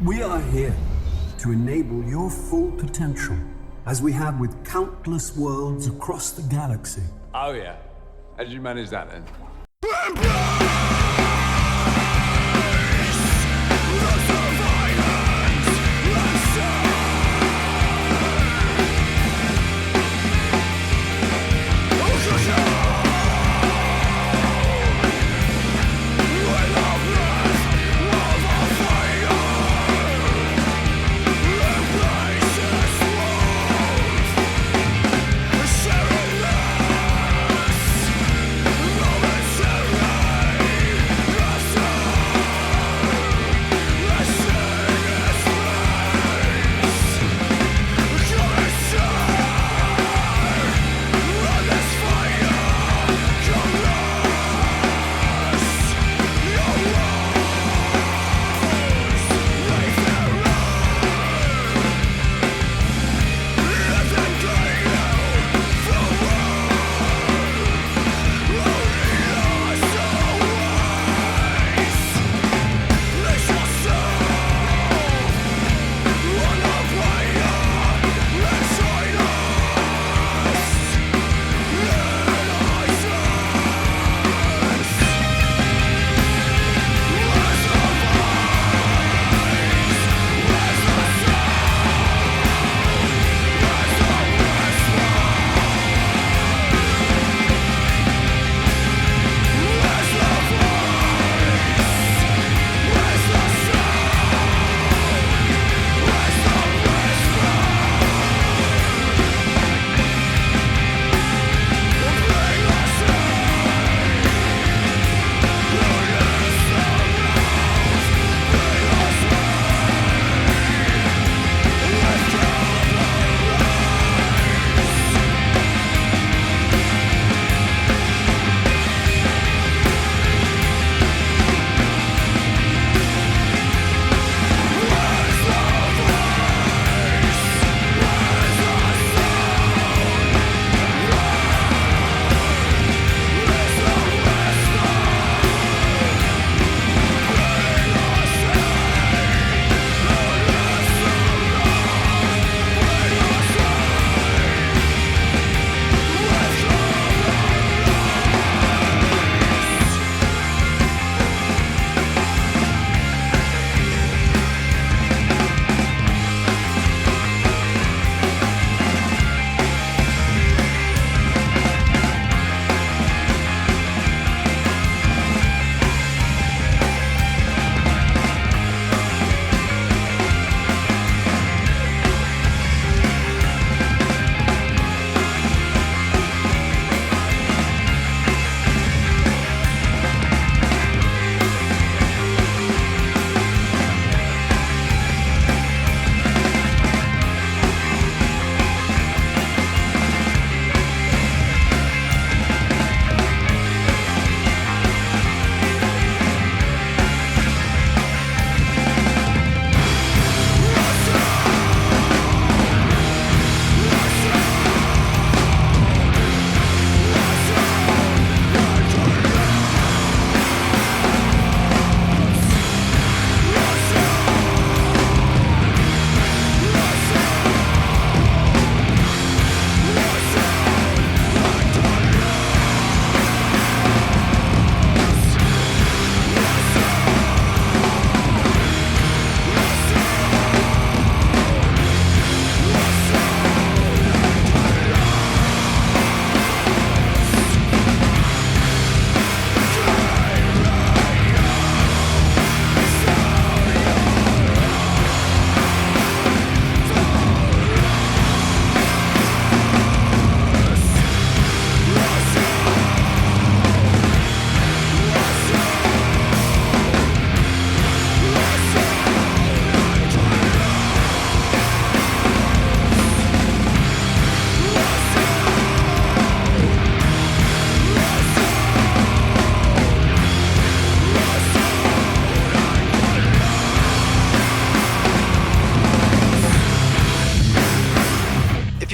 We are here to enable your full potential, as we have with countless worlds across the galaxy. Oh yeah. How did you manage that then?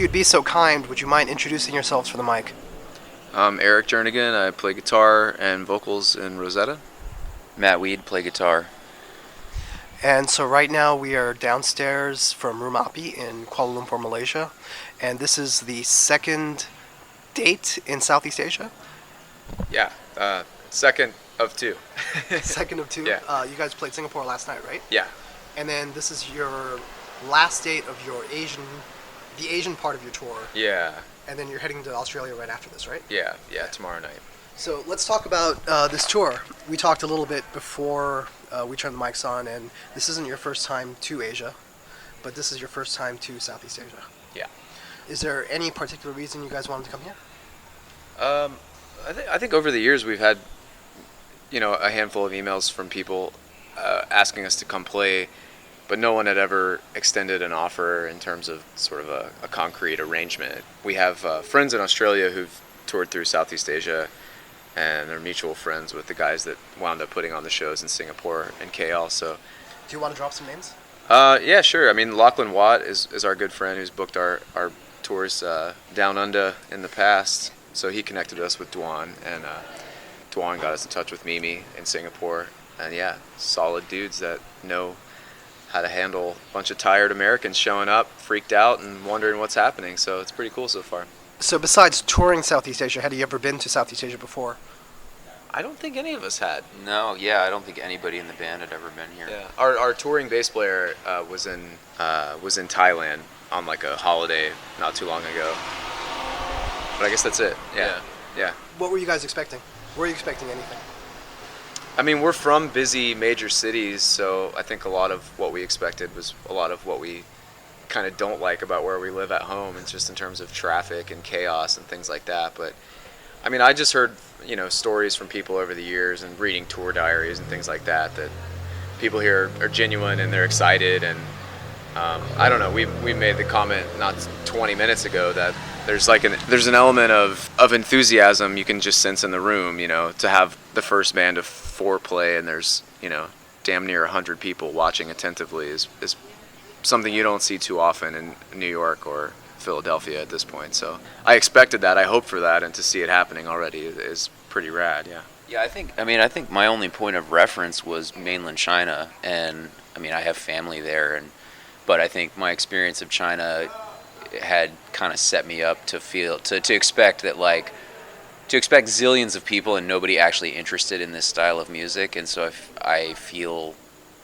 you'd be so kind, would you mind introducing yourselves for the mic? I'm Eric Jernigan. I play guitar and vocals in Rosetta. Matt Weed, play guitar. And so right now we are downstairs from Rumah Api in Kuala Lumpur, Malaysia. And this is the second date in Southeast Asia. Yeah, second of two. Second of two. Yeah. You guys played Singapore last night, right? Yeah. And then this is your last date of your the Asian part of your tour. Yeah. And then you're heading to Australia right after this, right? Yeah, tomorrow night. So let's talk about this tour. We talked a little bit before we turned the mics on, and this isn't your first time to Asia, but this is your first time to Southeast Asia. Yeah. Is there any particular reason you guys wanted to come here? I think over the years we've had, a handful of emails from people asking us to come play, but no one had ever extended an offer in terms of sort of a concrete arrangement. We have friends in Australia who've toured through Southeast Asia, and they're mutual friends with the guys that wound up putting on the shows in Singapore and KL. So, Do you want to drop some names? yeah, sure. I mean, Lachlan Watt is our good friend who's booked our tours down under in the past. So he connected us with Duan, and Duan got us in touch with Mimi in Singapore. And yeah, solid dudes that know how to handle a bunch of tired Americans showing up, freaked out, and wondering what's happening. So it's pretty cool so far. So besides touring Southeast Asia, had you ever been to Southeast Asia before? I don't think any of us had. No, yeah, I don't think anybody in the band had ever been here. Yeah, our touring bass player was in Thailand on like a holiday not too long ago. But I guess that's it. Yeah. What were you guys expecting? Were you expecting anything? I mean, we're from busy major cities, so I think a lot of what we expected was a lot of what we kind of don't like about where we live at home, and just in terms of traffic and chaos and things like that. But I mean, I just heard stories from people over the years and reading tour diaries and things like that people here are genuine and they're excited. And I don't know, we made the comment not 20 minutes ago that there's an element of enthusiasm you can just sense in the room, to have the first band of 4 play and there's damn near 100 people watching attentively is something you don't see too often in New York or Philadelphia at this point. So I expected that, I hoped for that, and to see it happening already is pretty rad. Yeah, I think my only point of reference was mainland China, and I mean, I have family there, but I think my experience of China had kind of set me up to expect that, to expect zillions of people and nobody actually interested in this style of music. And so I feel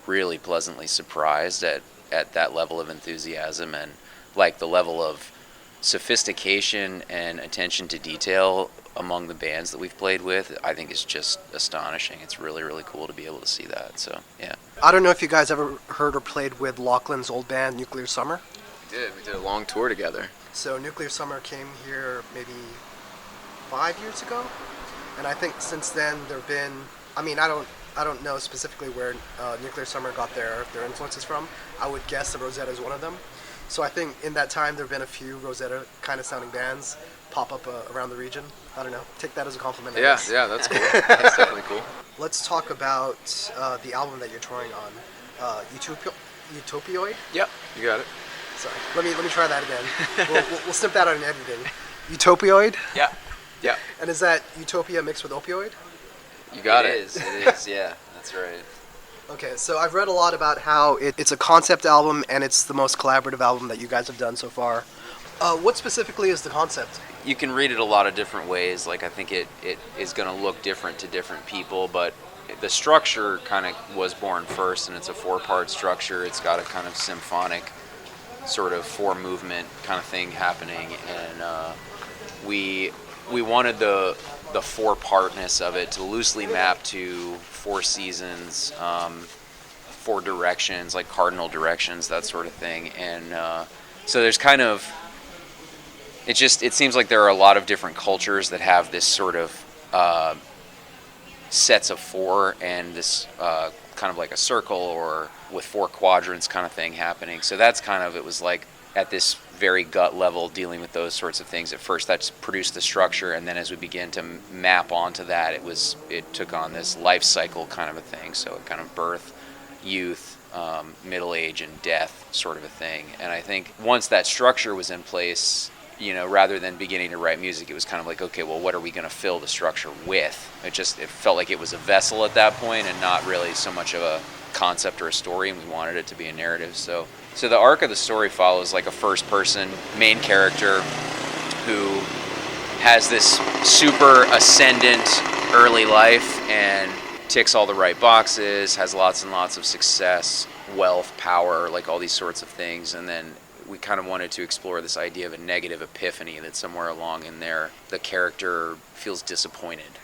really pleasantly surprised at that level of enthusiasm, and the level of sophistication and attention to detail among the bands that we've played with. I think is just astonishing. It's really, really cool to be able to see that. So yeah. I don't know if you guys ever heard or played with Lachlan's old band, Nuclear Summer. We did a long tour together. So Nuclear Summer came here maybe 5 years ago, and I think since then there've been, I don't know specifically where Nuclear Summer got their influences from. I would guess that Rosetta is one of them. So I think in that time there have been a few Rosetta kind of sounding bands pop up around the region. I don't know. Take that as a compliment. Yeah, that's cool. That's definitely cool. Let's talk about the album that you're touring on, Utopioid. Yep, you got it. Sorry. Let me try that again. We'll snip that out in editing. Utopioid. Yeah. And is that Utopia mixed with opioid? You got it. It is. Yeah, that's right. Okay, so I've read a lot about how it's a concept album and it's the most collaborative album that you guys have done so far. What specifically is the concept? You can read it a lot of different ways. I think it is going to look different to different people, but the structure kind of was born first, and it's a 4-part structure. It's got a kind of symphonic sort of 4-movement kind of thing happening, and we wanted the 4-partness of it to loosely map to 4 seasons, 4 directions, like cardinal directions, that sort of thing. And so there's kind of, it seems like there are a lot of different cultures that have this sort of sets of 4 and this kind of like a circle or with 4 quadrants kind of thing happening. So that's kind of, it was like at this very gut level dealing with those sorts of things. At first that's produced the structure, and then as we began to map onto that, it took on this life cycle kind of a thing. So it kind of birth, youth, middle age, and death sort of a thing. And I think once that structure was in place, rather than beginning to write music, it was kind of like, okay, well, what are we going to fill the structure with? It felt like it was a vessel at that point, and not really so much of concept or a story, and we wanted it to be a narrative. So the arc of the story follows like a first-person main character who has this super ascendant early life and ticks all the right boxes, has lots and lots of success, wealth, power, like all these sorts of things. And then we kind of wanted to explore this idea of a negative epiphany, that somewhere along in there the character feels disappointed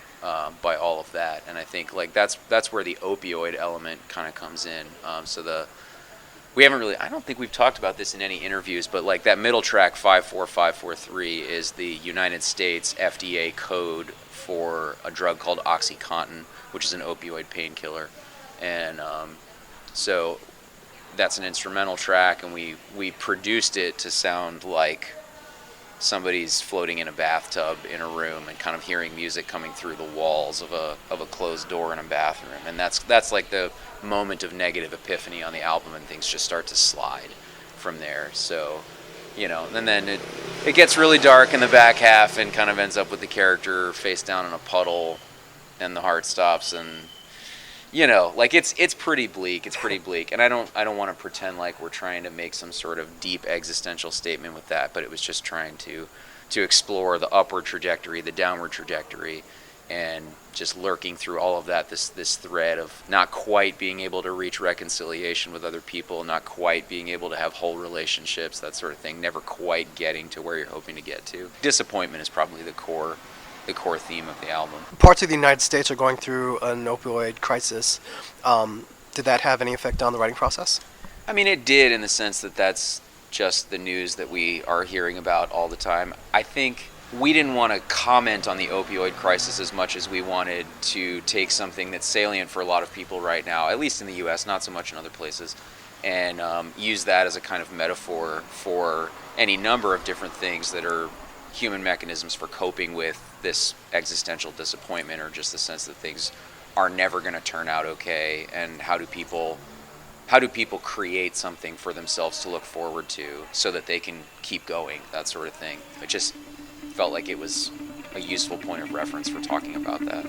by all of that. And I think like that's where the opioid element kind of comes in. We haven't really, I don't think we've talked about this in any interviews, but like that middle track 54543 is the United States FDA code for a drug called OxyContin, which is an opioid painkiller. And so that's an instrumental track, and we produced it to sound like somebody's floating in a bathtub in a room and kind of hearing music coming through the walls of a closed door in a bathroom. And that's like the moment of negative epiphany on the album, and things just start to slide from there. So, you know, and then it gets really dark in the back half and kind of ends up with the character face down in a puddle, and the heart stops, and you know, like it's pretty bleak. It's pretty bleak, and I don't want to pretend like we're trying to make some sort of deep existential statement with that. But it was just trying to explore the upward trajectory, the downward trajectory, and just lurking through all of that. This thread of not quite being able to reach reconciliation with other people, not quite being able to have whole relationships, that sort of thing. Never quite getting to where you're hoping to get to. Disappointment is probably the core theme of the album. Parts of the United States are going through an opioid crisis. Did that have any effect on the writing process? I mean, it did, in the sense that that's just the news that we are hearing about all the time. I think we didn't want to comment on the opioid crisis as much as we wanted to take something that's salient for a lot of people right now, at least in the U.S., not so much in other places, and use that as a kind of metaphor for any number of different things that are human mechanisms for coping with this existential disappointment, or just the sense that things are never going to turn out okay, and how do people create something for themselves to look forward to so that they can keep going, that sort of thing. It just felt like it was a useful point of reference for talking about that.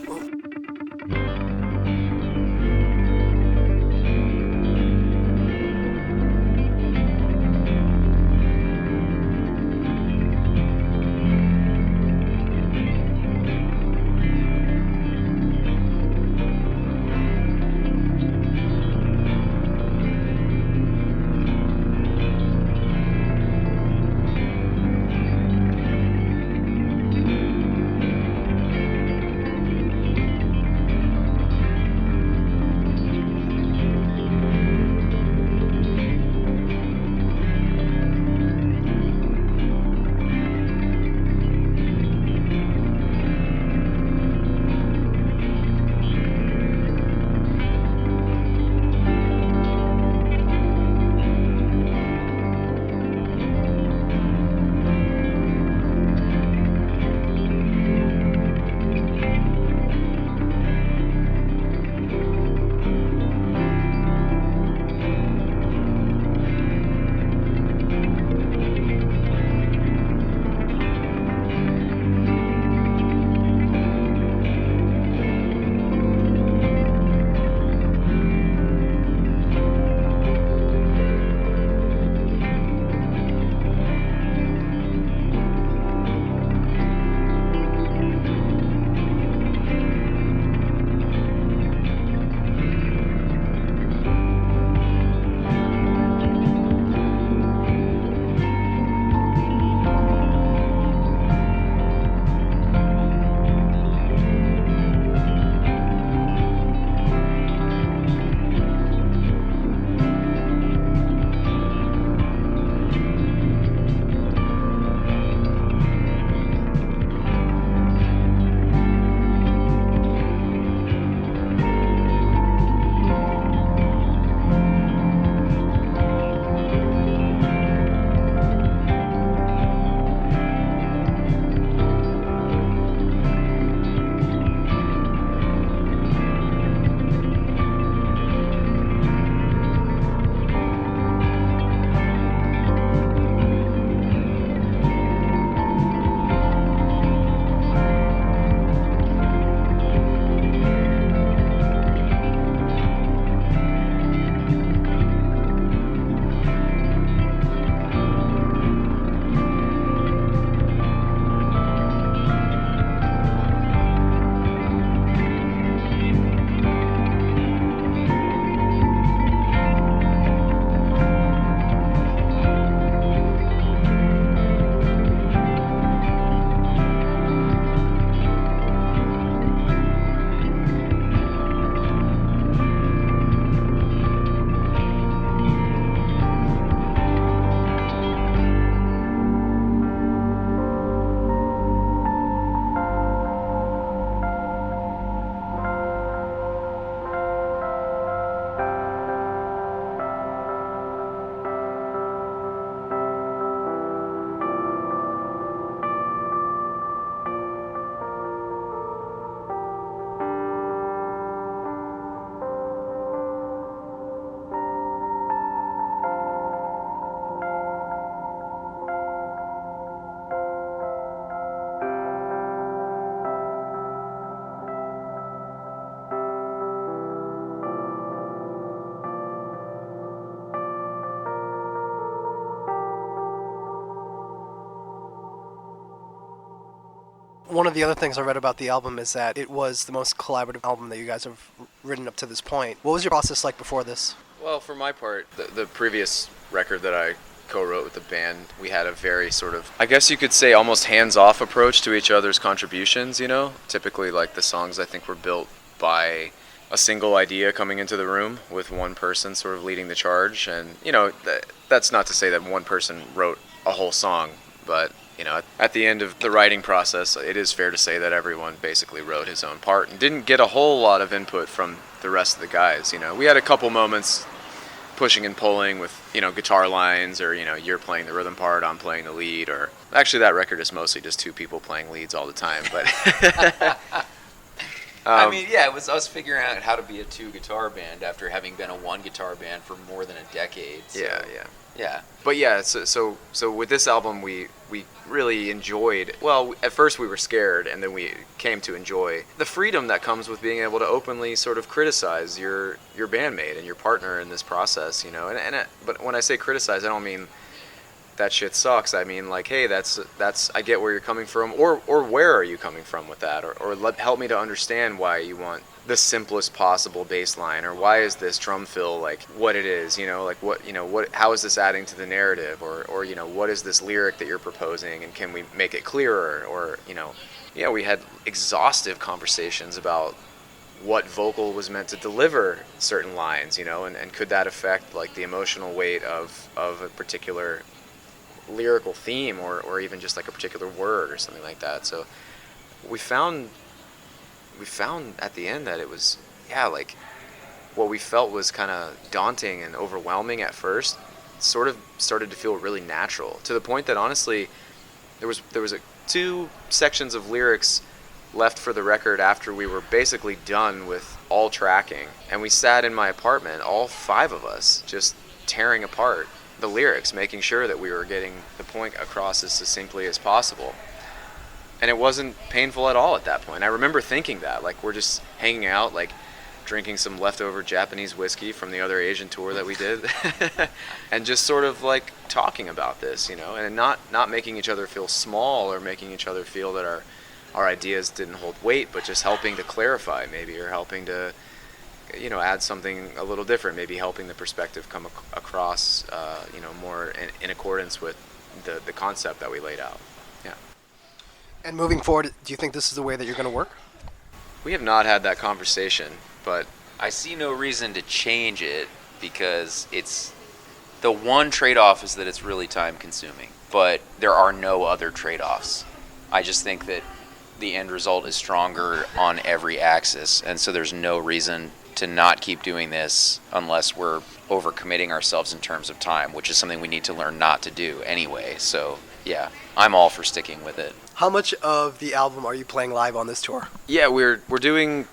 One of the other things I read about the album is that it was the most collaborative album that you guys have written up to this point. What was your process like before this? Well, for my part, the previous record that I co-wrote with the band, we had a very sort of, I guess you could say, almost hands-off approach to each other's contributions, you know? Typically, like, the songs, I think, were built by a single idea coming into the room with one person sort of leading the charge. And, you know, that's not to say that one person wrote a whole song, but, you know, at the end of the writing process, it is fair to say that everyone basically wrote his own part and didn't get a whole lot of input from the rest of the guys, you know. We had a couple moments pushing and pulling with, you know, guitar lines, or, you know, you're playing the rhythm part, I'm playing the lead, or actually that record is mostly just two people playing leads all the time, but I mean, yeah, it was us figuring out how to be a two-guitar band after having been a one-guitar band for more than a decade. So, yeah. But yeah, so with this album, we really enjoyed. Well, at first we were scared, and then we came to enjoy the freedom that comes with being able to openly sort of criticize your bandmate and your partner in this process, you know. But when I say criticize, I don't mean that shit sucks. I mean, like, hey, that's I get where you're coming from, or where are you coming from with that, or help me to understand why you want the simplest possible bass line, or why is this drum fill like what it is, you know, like how is this adding to the narrative, or you know, what is this lyric that you're proposing, and can we make it clearer, or, you know, yeah, we had exhaustive conversations about what vocal was meant to deliver certain lines, you know, and could that affect like the emotional weight of a particular lyrical theme, or even just like a particular word or something like that. So we found at the end that it was, yeah, like what we felt was kind of daunting and overwhelming at first sort of started to feel really natural, to the point that honestly there was two sections of lyrics left for the record after we were basically done with all tracking, and we sat in my apartment, all five of us, just tearing apart the lyrics, making sure that we were getting the point across as succinctly as possible. And it wasn't painful at all at that point. I remember thinking that, like, we're just hanging out, like, drinking some leftover Japanese whiskey from the other Asian tour that we did, and just sort of, like, talking about this, you know, and not making each other feel small, or making each other feel that our ideas didn't hold weight, but just helping to clarify, maybe, or helping to, you know, add something a little different, maybe helping the perspective come across, you know, more in accordance with the concept that we laid out. Yeah. And moving forward, do you think this is the way that you're going to work? We have not had that conversation, but I see no reason to change it, because it's the one trade-off is that it's really time-consuming, but there are no other trade-offs. I just think that the end result is stronger on every axis, and so there's no reason to not keep doing this unless we're overcommitting ourselves in terms of time, which is something we need to learn not to do anyway. So yeah, I'm all for sticking with it. How much of the album are you playing live on this tour? Yeah, we're doing,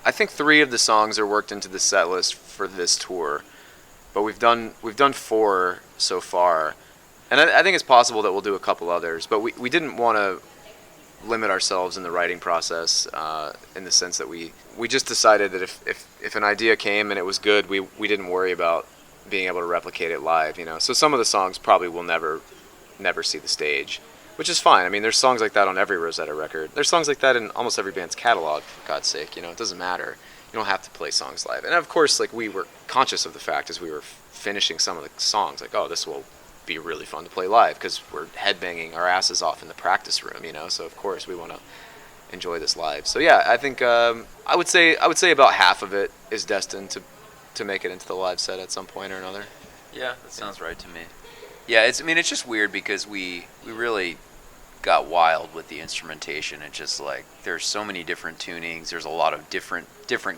I think 3 of the songs are worked into the set list for this tour, but we've done 4 so far, and I think it's possible that we'll do a couple others, but we didn't want to limit ourselves in the writing process, in the sense that we just decided that if an idea came and it was good, we didn't worry about being able to replicate it live, you know. So some of the songs probably will never see the stage, which is fine. I mean, there's songs like that on every Rosetta record. There's songs like that in almost every band's catalog, for God's sake, you know. It doesn't matter. You don't have to play songs live. And of course, like, we were conscious of the fact as we were finishing some of the songs, like, oh, this will be really fun to play live, because we're headbanging our asses off in the practice room, you know. So of course we want to enjoy this live. So yeah, I think I would say about half of it is destined to make it into the live set at some point or another. Yeah, that sounds right to me. Yeah, it's just weird because we really got wild with the instrumentation. It's just like there's so many different tunings. There's a lot of different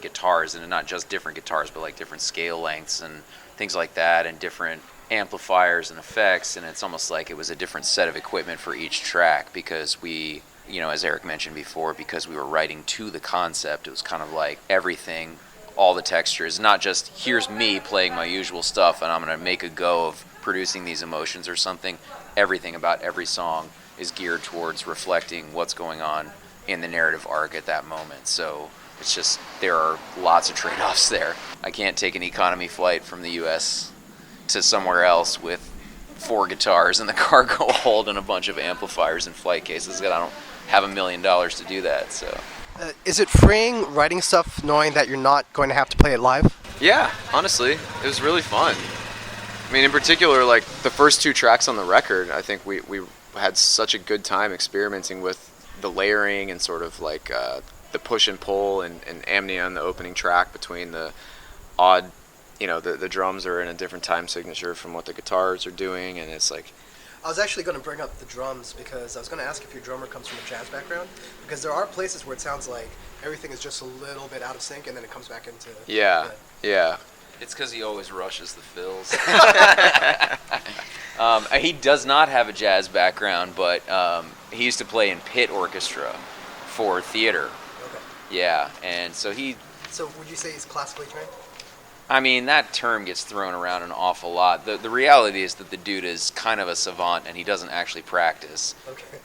guitars, and not just different guitars, but like different scale lengths and things like that, and different amplifiers and effects. And it's almost like it was a different set of equipment for each track, because we, you know, as Eric mentioned before, because we were writing to the concept, it was kind of like everything, all the textures, not just here's me playing my usual stuff and I'm going to make a go of producing these emotions or something. Everything about every song is geared towards reflecting what's going on in the narrative arc at that moment. So it's just, there are lots of trade-offs there. I can't take an economy flight from the US to somewhere else with 4 guitars in the cargo hold and a bunch of amplifiers and flight cases. I have $1 million to do that. So Is it freeing writing stuff knowing that you're not going to have to play it live? Yeah, honestly, it was really fun. I mean, in particular, like the first 2 tracks on the record, I think we had such a good time experimenting with the layering and sort of like the push and pull and amnia on the opening track between the odd, the drums are in a different time signature from what the guitars are doing, and it's like... I was actually going to bring up the drums because I was going to ask if your drummer comes from a jazz background, because there are places where it sounds like everything is just a little bit out of sync and then it comes back into... Yeah. it's because he always rushes the fills. He does not have a jazz background, but he used to play in pit orchestra for theater. Okay. Yeah, and so So would you say he's classically trained? I mean, that term gets thrown around an awful lot. The reality is that the dude is kind of a savant, and he doesn't actually practice. Okay.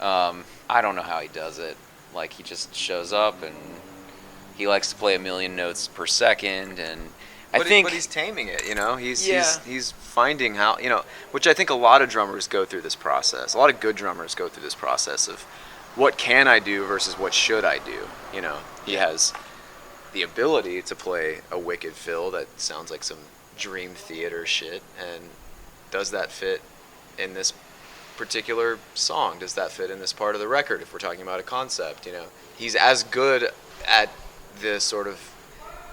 I don't know how he does it. Like, he just shows up, and he likes to play 1 million notes per second, and But he's taming it, He's finding how, which I think a lot of drummers go through this process. A lot of good drummers go through this process of what can I do versus what should I do. He has the ability to play a wicked fill that sounds like some dream theater shit, and does that fit in this particular song? Does that fit in this part of the record if we're talking about a concept? He's as good at the sort of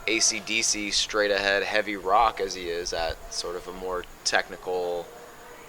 AC/DC straight ahead heavy rock as he is at sort of a more technical...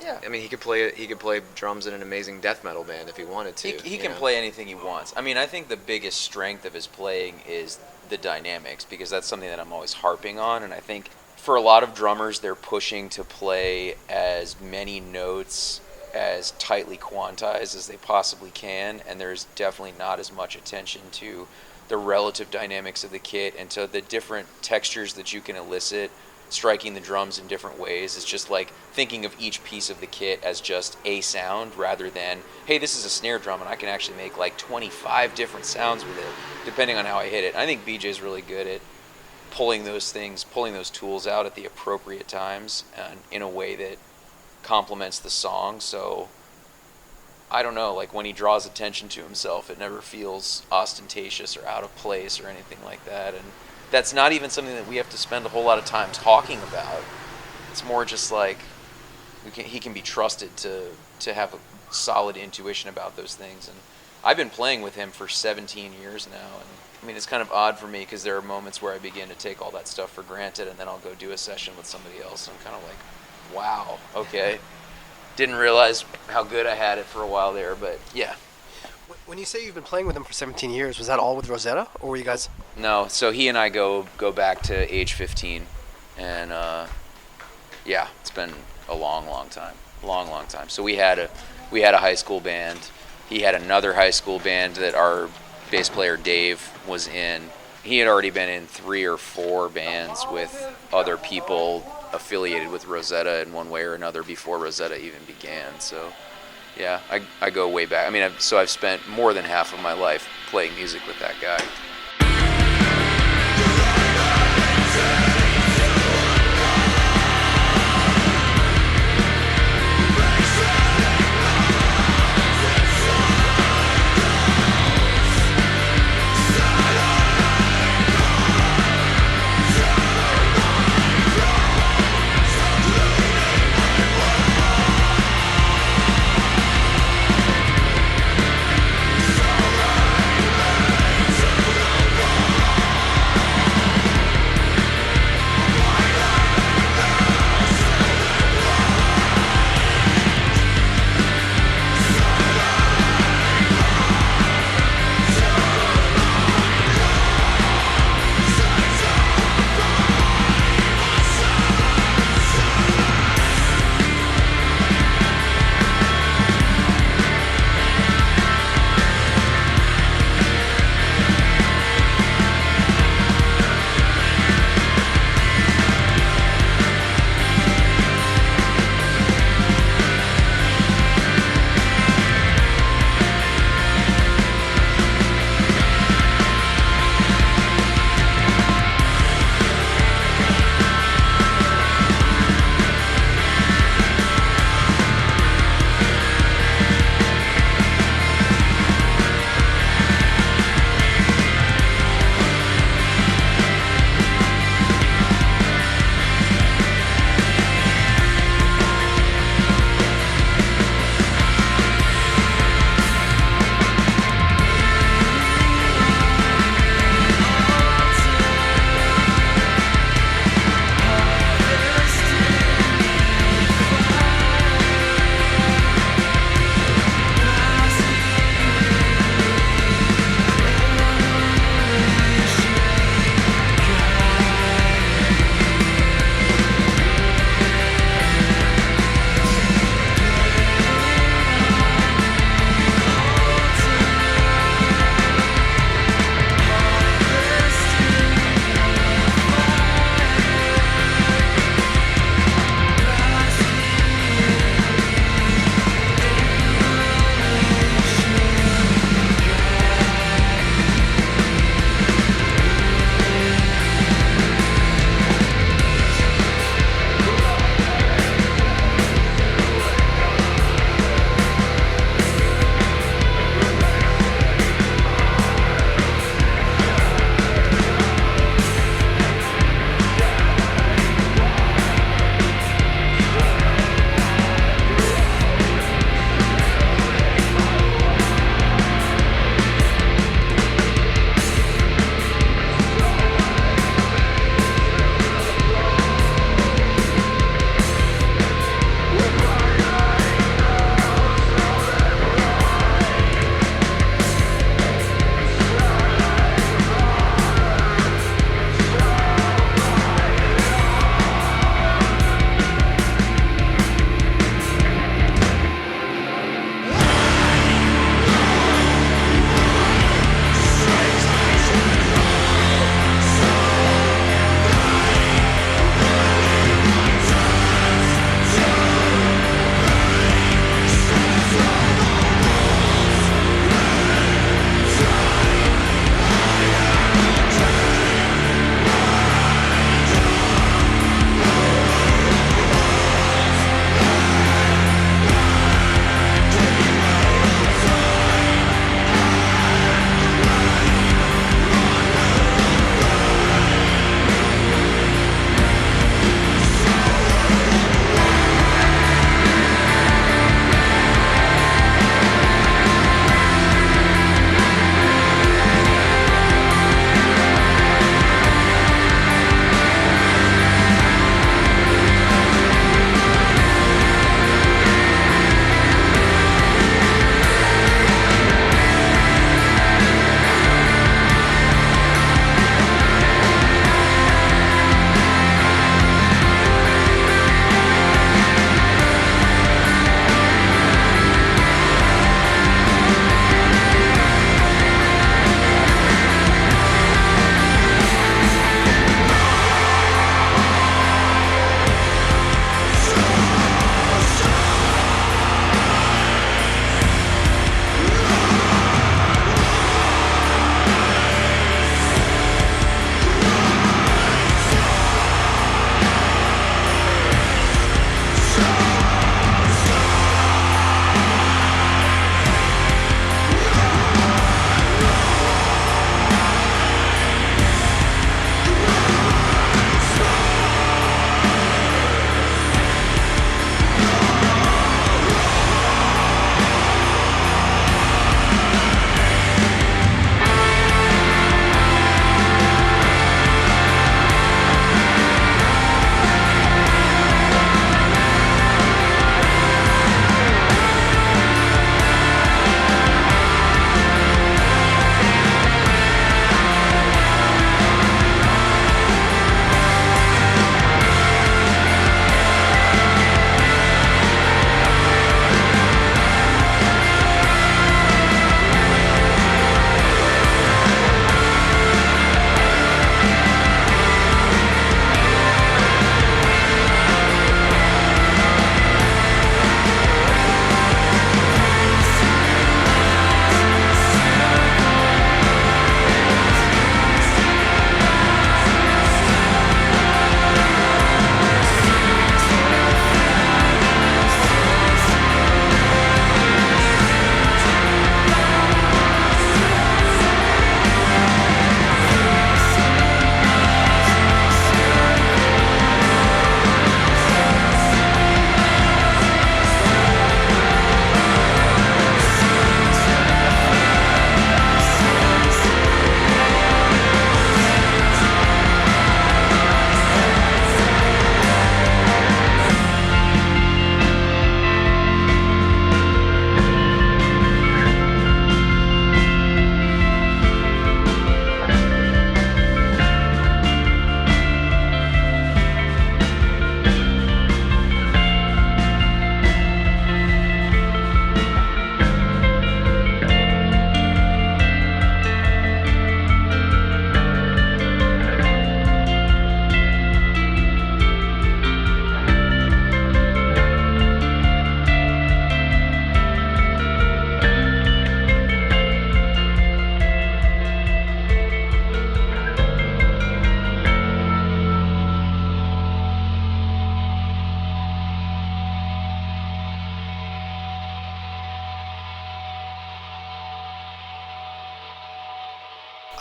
Yeah, I mean, he could play drums in an amazing death metal band if he wanted to. He can play anything he wants. I mean, I think the biggest strength of his playing is the dynamics, because that's something that I'm always harping on, and I think for a lot of drummers, they're pushing to play as many notes as tightly quantized as they possibly can, and there's definitely not as much attention to the relative dynamics of the kit and to the different textures that you can elicit striking the drums in different ways. It's just like thinking of each piece of the kit as just a sound rather than, hey, this is a snare drum and I can actually make like 25 different sounds with it depending on how I hit it. I think BJ's really good at pulling those tools out at the appropriate times and in a way that complements the song. So I don't know, like when he draws attention to himself, it never feels ostentatious or out of place or anything like that. And that's not even something that we have to spend a whole lot of time talking about. It's more just like he can be trusted to have a solid intuition about those things. And I've been playing with him for 17 years now. And I mean, it's kind of odd for me because there are moments where I begin to take all that stuff for granted, and then I'll go do a session with somebody else, and I'm kind of like, wow, okay. Didn't realize how good I had it for a while there, but yeah. When you say you've been playing with him for 17 years, was that all with Rosetta, or were you guys... No, so he and I go back to age 15, and yeah, it's been a long time. So we had a high school band. He had another high school band that our bass player Dave was in. He had already been in 3 or 4 bands with other people affiliated with Rosetta in one way or another before Rosetta even began. So yeah, I go way back. I mean, I've spent more than half of my life playing music with that guy.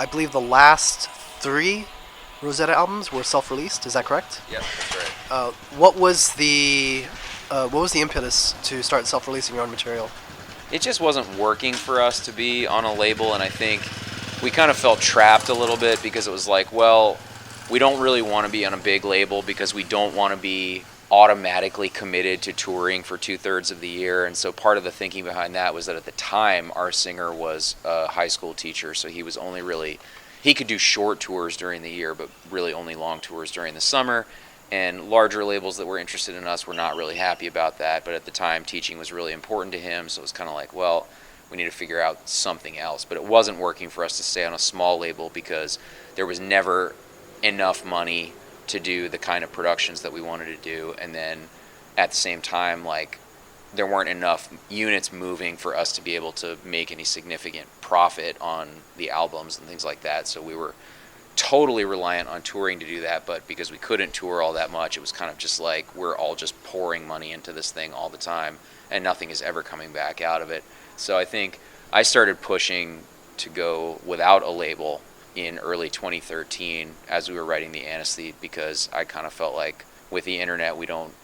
I believe the last 3 Rosetta albums were self-released. Is that correct? Yes, that's right. What was the impetus to start self-releasing your own material? It just wasn't working for us to be on a label, and I think we kind of felt trapped a little bit because it was like, well, we don't really want to be on a big label because we don't want to be automatically committed to touring for 2/3 of the year. And so part of the thinking behind that was that at the time our singer was a high school teacher, so he was only really, he could do short tours during the year but really only long tours during the summer, and larger labels that were interested in us were not really happy about that. But at the time teaching was really important to him, so it was kind of like, well, we need to figure out something else. But it wasn't working for us to stay on a small label because there was never enough money to do the kind of productions that we wanted to do, and then at the same time, like, there weren't enough units moving for us to be able to make any significant profit on the albums and things like that. So we were totally reliant on touring to do that, but because we couldn't tour all that much, it was kind of just like we're all just pouring money into this thing all the time and nothing is ever coming back out of it. So I think I started pushing to go without a label in early 2013 as we were writing the Anaesthete, because I kind of felt like with the internet we don't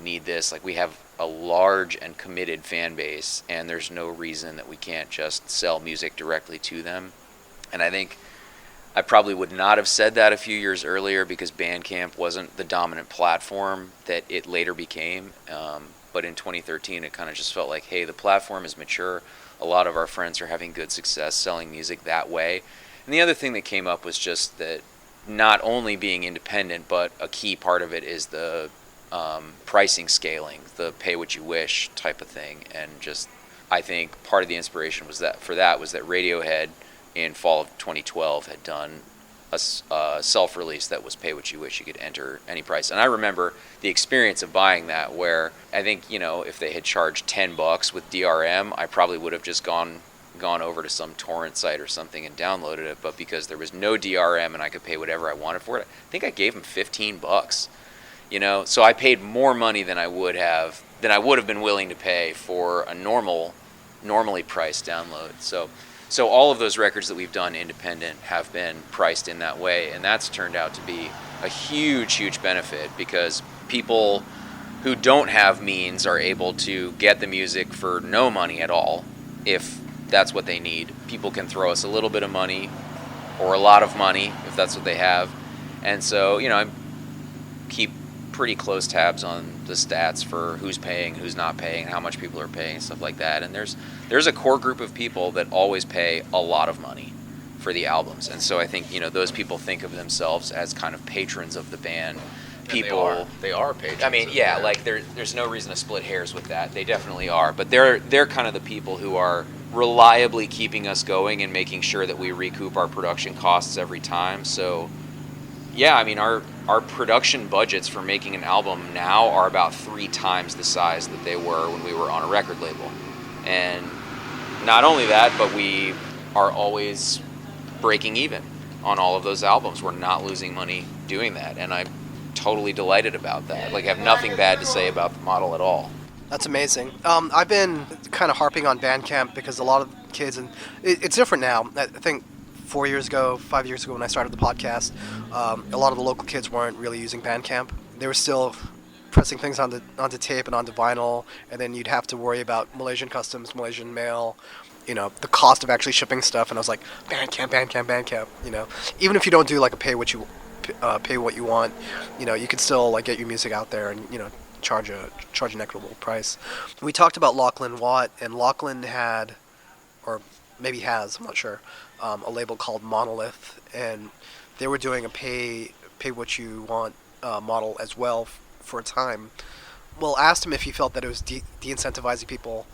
need this. Like, we have a large and committed fan base, and there's no reason that we can't just sell music directly to them. And I think I probably would not have said that a few years earlier because Bandcamp wasn't the dominant platform that it later became. But in 2013 it kind of just felt like, hey, the platform is mature. A lot of our friends are having good success selling music that way. And the other thing that came up was just that not only being independent, but a key part of it is the pricing scaling, the pay what you wish type of thing. And just, I think part of the inspiration was that Radiohead in fall of 2012 had done a self-release that was pay what you wish. You could enter any price. And I remember the experience of buying that, where I think, you know, if they had charged $10 with DRM, I probably would have just gone over to some torrent site or something and downloaded it. But because there was no DRM and I could pay whatever I wanted for it, I think I gave them $15. You know, so I paid more money than I would have been willing to pay for a normally priced download. So all of those records that we've done independent have been priced in that way, and that's turned out to be a huge benefit, because people who don't have means are able to get the music for no money at all if that's what they need. People can throw us a little bit of money or a lot of money if that's what they have. And so, you know, I keep pretty close tabs on the stats for who's paying, who's not paying, how much people are paying, and stuff like that. And there's a core group of people that always pay a lot of money for the albums. And so I think, you know, those people think of themselves as kind of patrons of the band. People, they are patrons. I mean, yeah, like there's no reason to split hairs with that. They definitely are, but they're kind of the people who are reliably keeping us going and making sure that we recoup our production costs every time. So yeah, I mean, our production budgets for making an album now are about 3 times the size that they were when we were on a record label. And not only that, but we are always breaking even on all of those albums. We're not losing money doing that, and I'm totally delighted about that. Like, I have nothing bad to say about the model at all. That's amazing. I've been kind of harping on Bandcamp because a lot of kids, and it's different now. I think 5 years ago when I started the podcast, a lot of the local kids weren't really using Bandcamp. They were still pressing things onto tape and onto vinyl, and then you'd have to worry about Malaysian customs, Malaysian mail, you know, the cost of actually shipping stuff. And I was like, Bandcamp, you know. Even if you don't do like a pay what you want, you know, you could still like get your music out there and, you know, charge an equitable price. We talked about Lachlan Watt, and Lachlan had, or maybe has, I'm not sure, a label called Monolith, and they were doing a pay what you want model as well for a time. Well, asked him if he felt that it was de-incentivizing people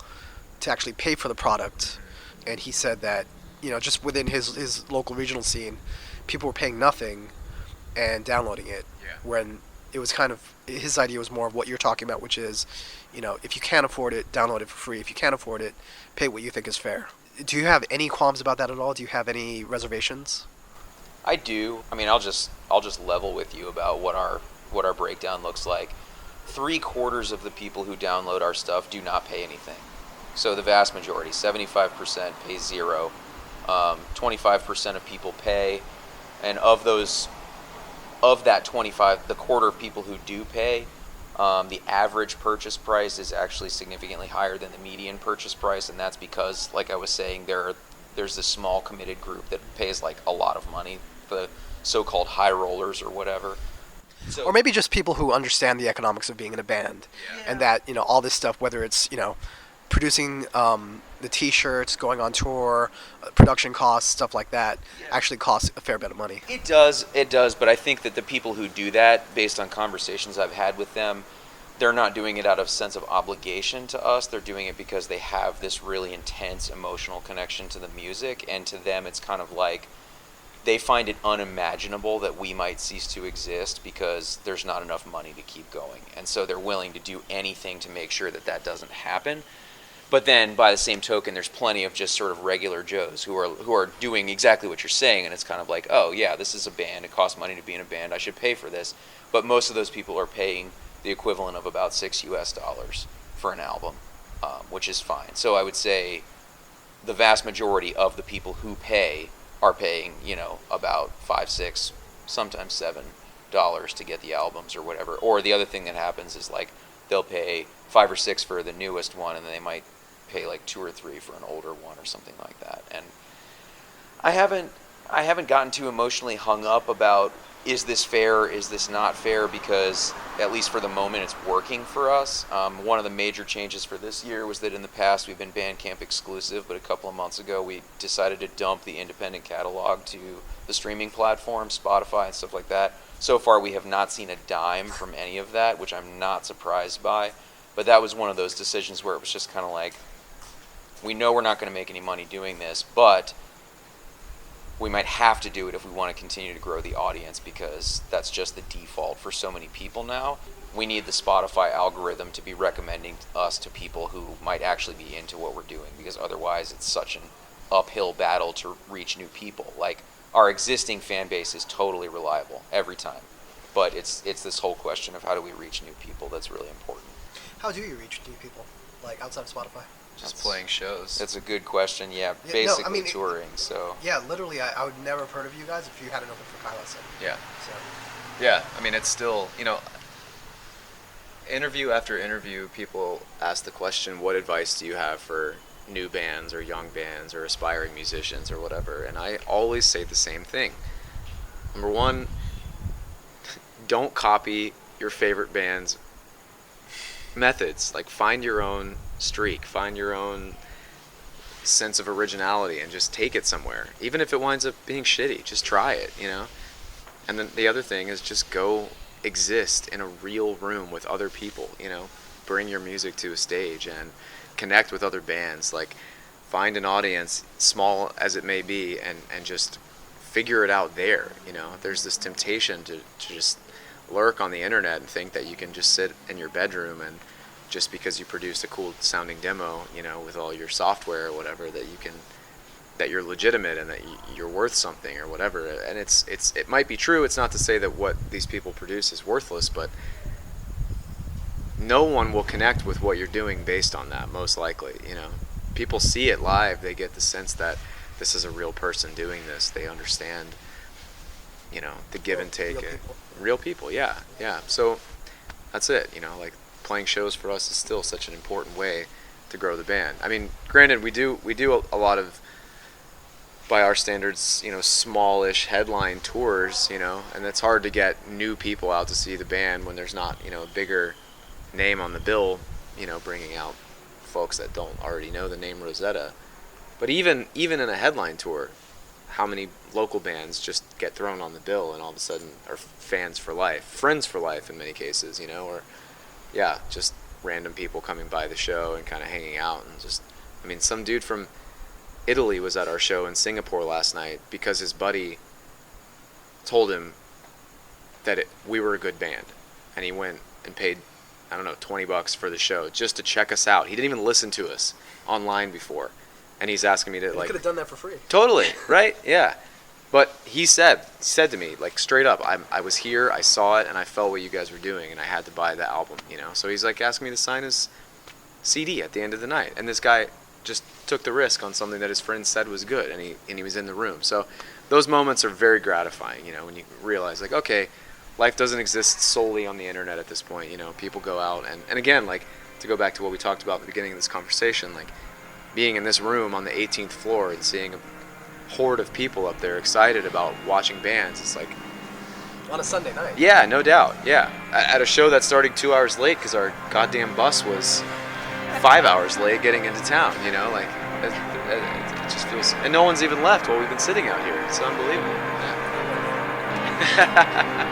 to actually pay for the product, and he said that, you know, just within his local regional scene, people were paying nothing and downloading it, when it was kind of, his idea was more of what you're talking about, which is, you know, if you can't afford it, download it for free. If you can't afford it, pay what you think is fair. Do you have any qualms about that at all? Do you have any reservations? I do. I mean, I'll just level with you about what our breakdown looks like. 3/4 of the people who download our stuff do not pay anything. So the vast majority, 75%, pay 0. 25% of people pay, and of that 25, the quarter of people who do pay, the average purchase price is actually significantly higher than the median purchase price, and that's because, like I was saying, there's this small committed group that pays like a lot of money, the so-called high rollers or whatever. So, Or maybe just people who understand the economics of being in a band, and that all this stuff, whether it's producing the T-shirts, going on tour, production costs, stuff like that, actually costs a fair bit of money. It does, but I think that the people who do that, based on conversations I've had with them, they're not doing it out of sense of obligation to us. They're doing it because they have this really intense emotional connection to the music, and to them it's kind of like they find it unimaginable that we might cease to exist because there's not enough money to keep going. And so they're willing to do anything to make sure that that doesn't happen. But then, by the same token, there's plenty of just sort of regular Joes who are doing exactly what you're saying, and it's kind of like, oh yeah, this is a band, it costs money to be in a band, I should pay for this. But most of those people are paying the equivalent of about $6 for an album, which is fine. So I would say the vast majority of the people who pay are paying, about $5, $6, sometimes $7 to get the albums or whatever. Or the other thing that happens is like they'll pay $5 or $6 for the newest one, and then they might pay like $2 or $3 for an older one or something like that. And I haven't gotten too emotionally hung up about, is this fair, is this not fair, because at least for the moment it's working for us. One of the major changes for this year was that in the past we've been Bandcamp exclusive, but a couple of months ago we decided to dump the independent catalog to the streaming platform, Spotify and stuff like that. So far we have not seen a dime from any of that, which I'm not surprised by. But that was one of those decisions where it was just kind of like, we know we're not going to make any money doing this, but we might have to do it if we want to continue to grow the audience, because that's just the default for so many people now. We need the Spotify algorithm to be recommending us to people who might actually be into what we're doing, because otherwise it's such an uphill battle to reach new people. Like, our existing fan base is totally reliable every time, but it's this whole question of how do we reach new people that's really important. How do you reach new people, like outside of Spotify? Just playing shows. That's a good question. Yeah, Yeah, basically no, I mean, touring. So Yeah, literally, I would never have heard of you guys if you hadn't opened for Kyle Listen. Yeah. So, Yeah, I mean, it's still, interview after interview, people ask the question, what advice do you have for new bands or young bands or aspiring musicians or whatever? And I always say the same thing. Number one, don't copy your favorite band's methods. Like, find your own streak, find your own sense of originality, and just take it somewhere. Even if it winds up being shitty, just try it, And then the other thing is just go exist in a real room with other people, bring your music to a stage and connect with other bands. Like, find an audience, small as it may be, and just figure it out there. There's this temptation to just lurk on the internet and think that you can just sit in your bedroom and just because you produced a cool sounding demo, with all your software or whatever, that you're legitimate and that you're worth something or whatever. And it might be true. It's not to say that what these people produce is worthless, but no one will connect with what you're doing based on that, most likely. People see it live, they get the sense that this is a real person doing this. They understand, the give and take. Real people, yeah. So that's it. Like, playing shows for us is still such an important way to grow the band. I mean, granted, we do a lot of, by our standards, smallish headline tours, and it's hard to get new people out to see the band when there's not, a bigger name on the bill, bringing out folks that don't already know the name Rosetta. But even in a headline tour, how many local bands just get thrown on the bill and all of a sudden are fans for life, friends for life in many cases, or just random people coming by the show and kind of hanging out and just, some dude from Italy was at our show in Singapore last night because his buddy told him that we were a good band, and he went and paid, I don't know, $20 for the show just to check us out. He didn't even listen to us online before, and he's asking me to you could have done that for free. Totally, right? Yeah. But he said to me, like, straight up, I was here, I saw it, and I felt what you guys were doing, and I had to buy the album, So he's like asking me to sign his CD at the end of the night. And this guy just took the risk on something that his friend said was good, and he was in the room. So those moments are very gratifying, you know, when you realize, like, okay, life doesn't exist solely on the internet at this point. You know, people go out, and again, like, to go back to what we talked about at the beginning of this conversation, like, being in this room on the 18th floor and seeing a horde of people up there excited about watching bands, it's like, On a Sunday night. yeah, no doubt, yeah. At a show that started 2 hours late because our goddamn bus was 5 hours late getting into town, you know, like, it just feels, and no one's even left while we've been sitting out here. It's unbelievable. Yeah.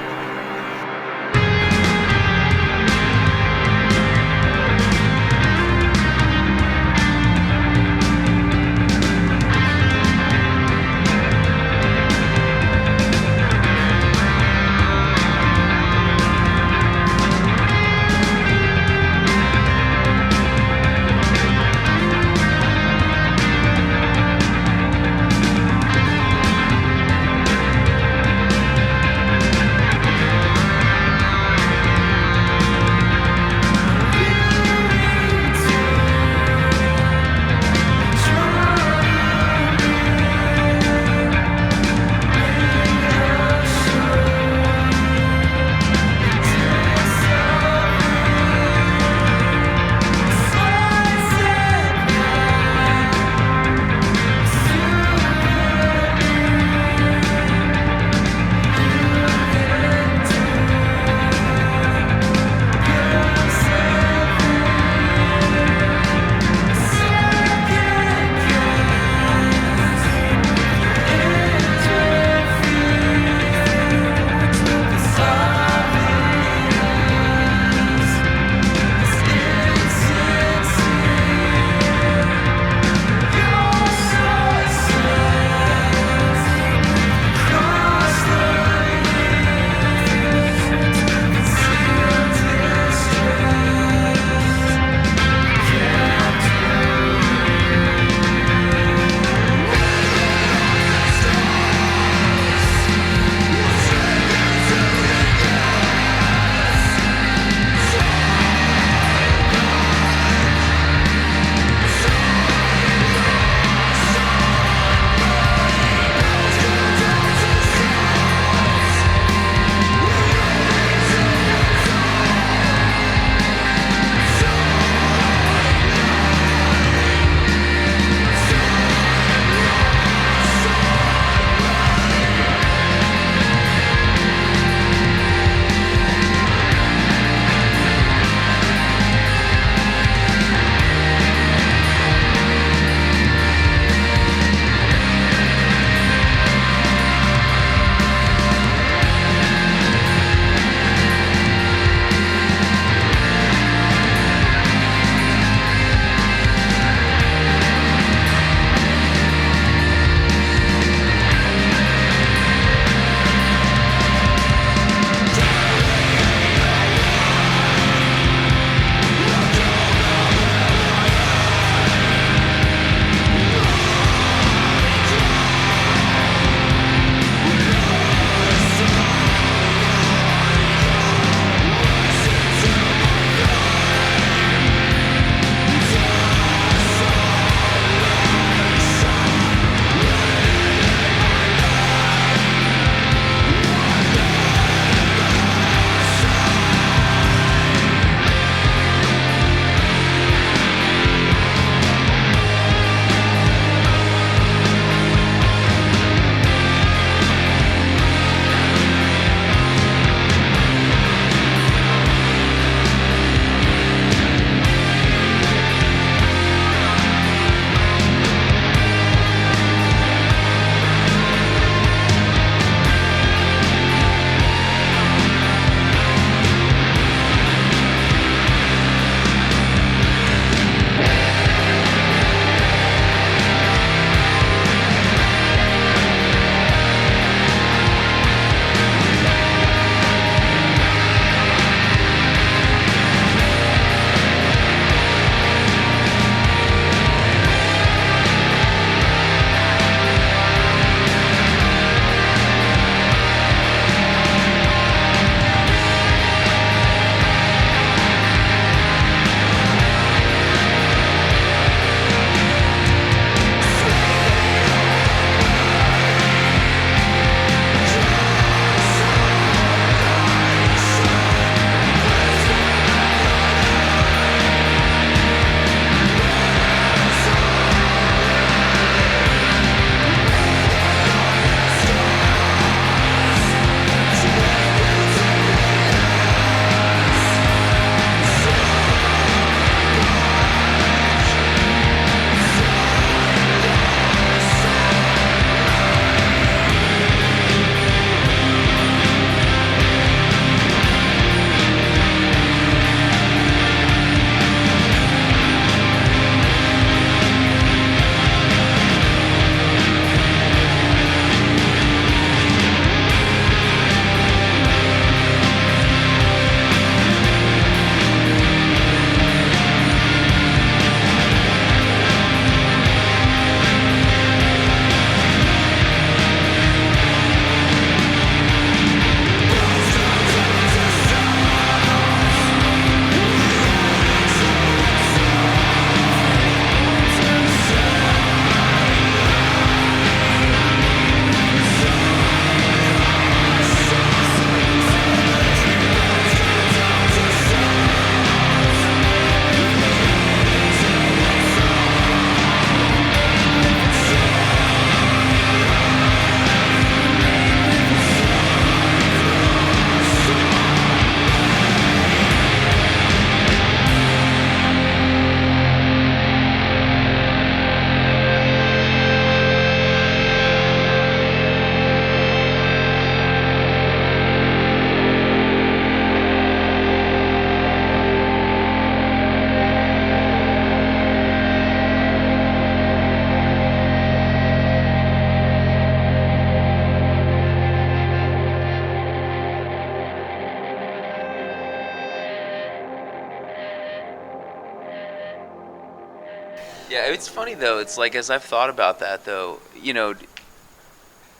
Yeah, it's funny though. It's like, as I've thought about that though, you know,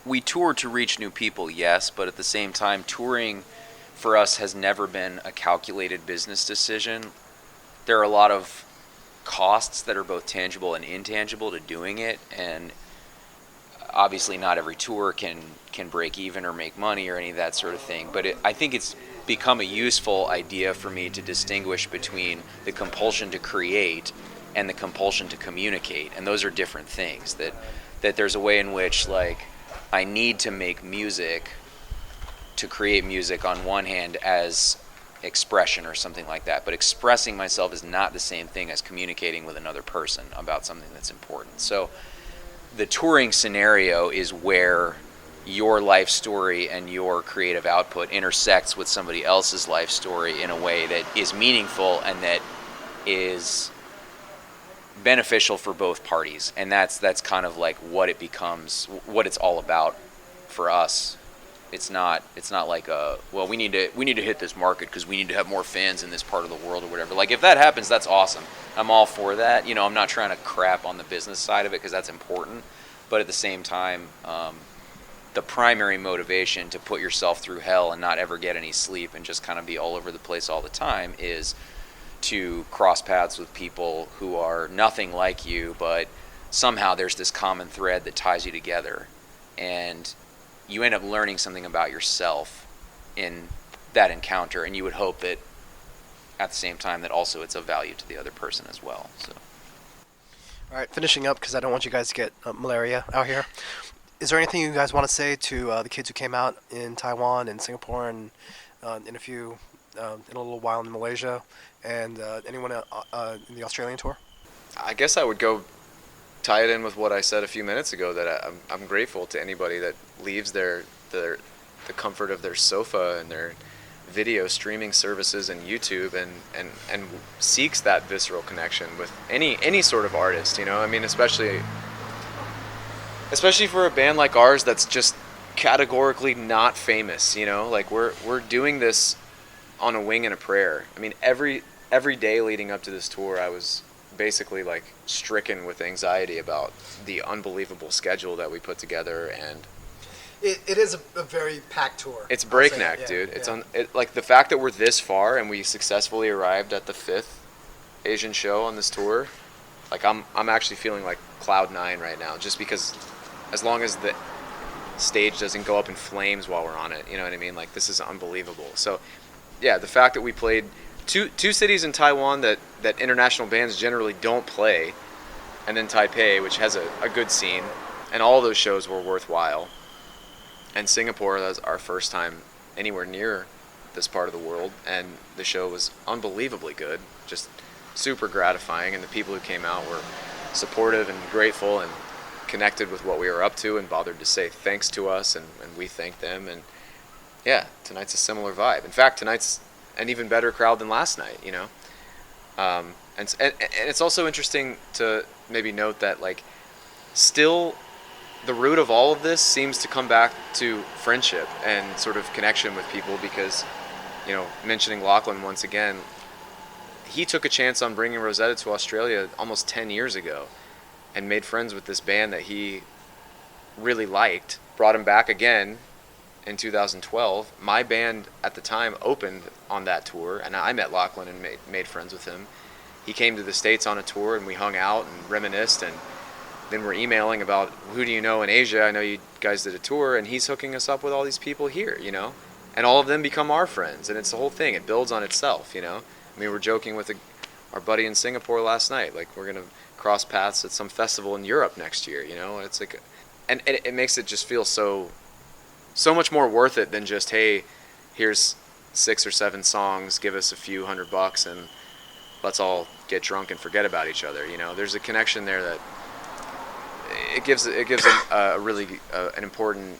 we tour to reach new people, yes, but at the same time, touring for us has never been a calculated business decision. There are a lot of costs that are both tangible and intangible to doing it, and obviously not every tour can break even or make money or any of that sort of thing, but I think it's become a useful idea for me to distinguish between the compulsion to create and the compulsion to communicate, and those are different things. That there's a way in which, like, I need to make music to create music on one hand as expression or something like that, but expressing myself is not the same thing as communicating with another person about something that's important. So the touring scenario is where your life story and your creative output intersects with somebody else's life story in a way that is meaningful and that is beneficial for both parties. And that's kind of like what it becomes, what it's all about for us. It's not like well, we need to hit this market because we need to have more fans in this part of the world or whatever. Like, if that happens, that's awesome. I'm all for that. You know, I'm not trying to crap on the business side of it because that's important. But at the same time, the primary motivation to put yourself through hell and not ever get any sleep and just kind of be all over the place all the time is to cross paths with people who are nothing like you, but somehow there's this common thread that ties you together. And you end up learning something about yourself in that encounter, and you would hope that at the same time that also it's of value to the other person as well. So, All right, finishing up because I don't want you guys to get malaria out here. Is there anything you guys want to say to the kids who came out in Taiwan and Singapore and in a little while in Malaysia, and anyone in the Australian tour? I guess I would go tie it in with what I said a few minutes ago, that I'm grateful to anybody that leaves the comfort of their sofa and their video streaming services and YouTube and seeks that visceral connection with any sort of artist, you know. I mean, especially for a band like ours that's just categorically not famous, you know. Like, we're doing this on a wing and a prayer. I mean, every day leading up to this tour, I was basically like stricken with anxiety about the unbelievable schedule that we put together, and it is a very packed tour. It's breakneck, dude. It's like the fact that we're this far and we successfully arrived at the 5th Asian show on this tour. Like, I'm actually feeling like cloud 9 right now, just because as long as the stage doesn't go up in flames while we're on it, you know what I mean? Like, this is unbelievable. So yeah, the fact that we played two cities in Taiwan that international bands generally don't play, and then Taipei, which has a good scene, and all those shows were worthwhile. And Singapore, that was our first time anywhere near this part of the world, and the show was unbelievably good, just super gratifying, and the people who came out were supportive and grateful and connected with what we were up to and bothered to say thanks to us, and we thanked them. And yeah, tonight's a similar vibe. In fact, tonight's an even better crowd than last night, you know. And it's also interesting to maybe note that, like, still the root of all of this seems to come back to friendship and sort of connection with people, because, you know, mentioning Lachlan once again, he took a chance on bringing Rosetta to Australia almost 10 years ago and made friends with this band that he really liked, brought him back again in 2012. My band at the time opened on that tour, and I met Lachlan and made friends with him. He came to the States on a tour, and we hung out and reminisced, and then we're emailing about, who do you know in Asia? I know you guys did a tour, and he's hooking us up with all these people here, you know? And all of them become our friends, and it's the whole thing. It builds on itself, you know? I mean, we're joking with our buddy in Singapore last night, like, we're going to cross paths at some festival in Europe next year, you know? And it's like, and it makes it just feel so much more worth it than just, hey, here's 6 or 7 songs, give us a few $100 and let's all get drunk and forget about each other, you know? There's a connection there that it gives a really an important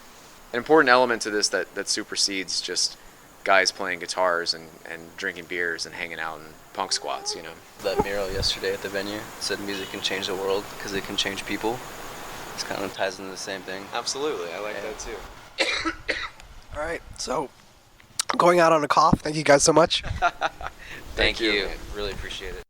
element to this that supersedes just guys playing guitars and drinking beers and hanging out in punk squats, you know. That mural yesterday at the venue said music can change the world because it can change people. It's kind of ties into the same thing. Absolutely, I like that too. All right, so going out on a cough. Thank you guys so much. Thank you. Man. Really appreciate it.